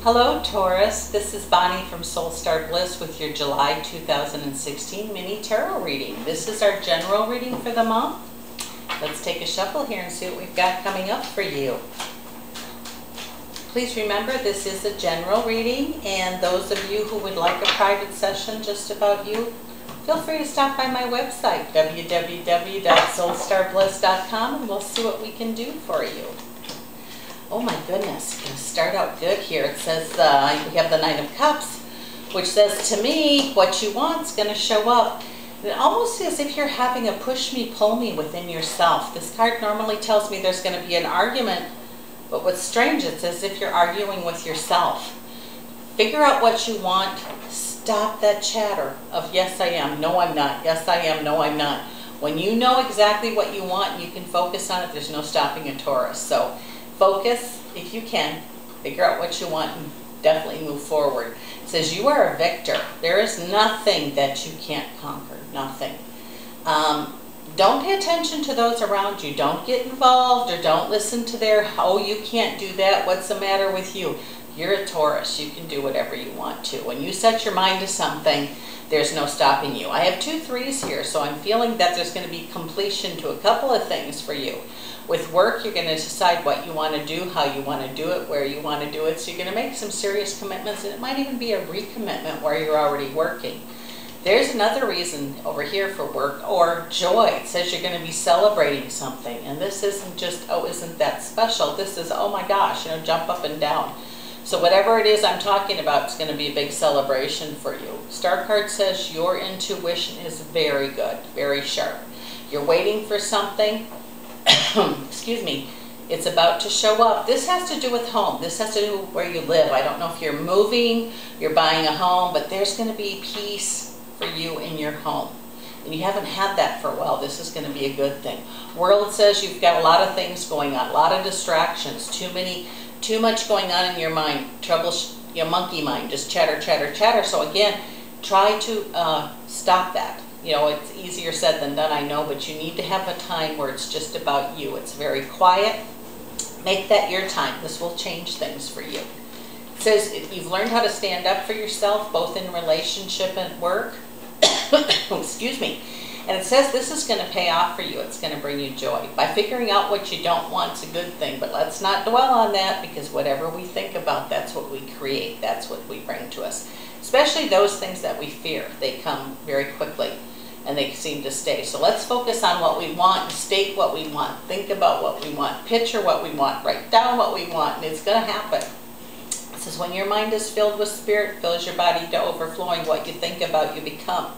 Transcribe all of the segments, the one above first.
Hello Taurus, this is Bonnie from Soul Star Bliss with your July 2016 mini tarot reading. This is our general reading for the month. Let's take a shuffle here and see what we've got coming up for you. Please remember this is a general reading, and those of you who would like a private session just about you, feel free to stop by my website www.soulstarbliss.com and we'll see what we can do for you. Oh my goodness, it's going to start out good here. It says, we have the Nine of Cups, which says to me, what you want is going to show up. It almost as if you're having a push me, pull me within yourself. This card normally tells me there's going to be an argument, but what's strange, it's as if you're arguing with yourself. Figure out what you want. Stop that chatter of yes I am, no I'm not, yes I am, no I'm not. When you know exactly what you want, you can focus on it. There's no stopping a Taurus. So focus if you can, figure out what you want, and definitely move forward. It says you are a victor. There is nothing that you can't conquer, nothing. Don't pay attention to those around you. Don't get involved or don't listen to their, oh, you can't do that, what's the matter with you? You're a Taurus. You can do whatever you want to. When you set your mind to something, there's no stopping you. I have 2 3s here, so I'm feeling that there's going to be completion to a couple of things for you. With work, you're going to decide what you want to do, how you want to do it, where you want to do it. So you're going to make some serious commitments, and it might even be a recommitment where you're already working. There's another reason over here for work or joy. It says you're going to be celebrating something, and this isn't just, oh, isn't that special? This is, oh my gosh, jump up and down. So whatever it is I'm talking about, it's going to be a big celebration for you. Star card says your intuition is very good, very sharp. You're waiting for something. Excuse me. It's about to show up. This has to do with home. This has to do with where you live. I don't know if you're moving, you're buying a home, but there's going to be peace for you in your home. And you haven't had that for a while. This is going to be a good thing. World says you've got a lot of things going on, a lot of distractions, too much going on in your mind, trouble, your monkey mind, just chatter, chatter, chatter. So again, try to stop that. It's easier said than done, I know, but you need to have a time where it's just about you. It's very quiet. Make that your time. This will change things for you. It says if you've learned how to stand up for yourself, both in relationship and work, excuse me, and it says this is going to pay off for you. It's going to bring you joy. By figuring out what you don't want is a good thing, but let's not dwell on that, because whatever we think about, that's what we create. That's what we bring to us. Especially those things that we fear. They come very quickly, and they seem to stay. So let's focus on what we want, state what we want, think about what we want, picture what we want, write down what we want, and it's going to happen. It says when your mind is filled with spirit, fills your body to overflowing. What you think about, you become.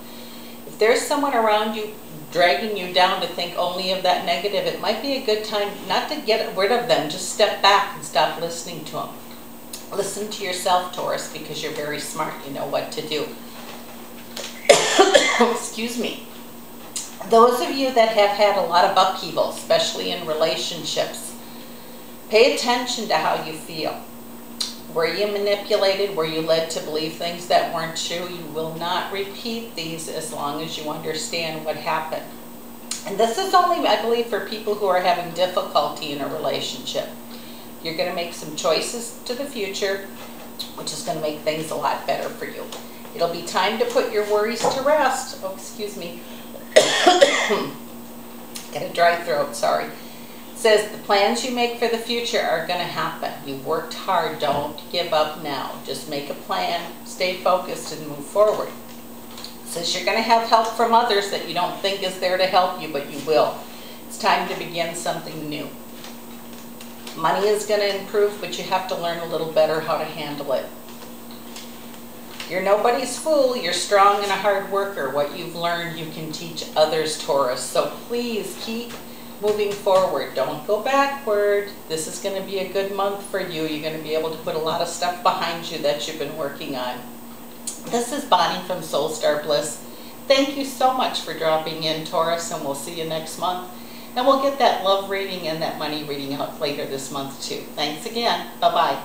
If there's someone around you dragging you down to think only of that negative, it might be a good time not to get rid of them. Just step back and stop listening to them. Listen to yourself, Taurus, because you're very smart. You know what to do. Excuse me. Those of you that have had a lot of upheaval, especially in relationships, pay attention to how you feel. Were you manipulated? Were you led to believe things that weren't true? You will not repeat these as long as you understand what happened. And this is only, I believe, for people who are having difficulty in a relationship. You're going to make some choices to the future, which is going to make things a lot better for you. It'll be time to put your worries to rest. Oh, excuse me. Got a dry throat, sorry. It says the plans you make for the future are going to happen. You worked hard. Don't give up now. Just make a plan, stay focused, and move forward. It says you're going to have help from others that you don't think is there to help you, but you will. It's time to begin something new. Money is going to improve, but you have to learn a little better how to handle it. You're nobody's fool. You're strong and a hard worker. What you've learned, you can teach others, Taurus. So please keep moving forward. Don't go backward. This is going to be a good month for you. You're going to be able to put a lot of stuff behind you that you've been working on. This is Bonnie from Soul Star Bliss. Thank you so much for dropping in, Taurus, and we'll see you next month. And we'll get that love reading and that money reading out later this month too. Thanks again. Bye-bye.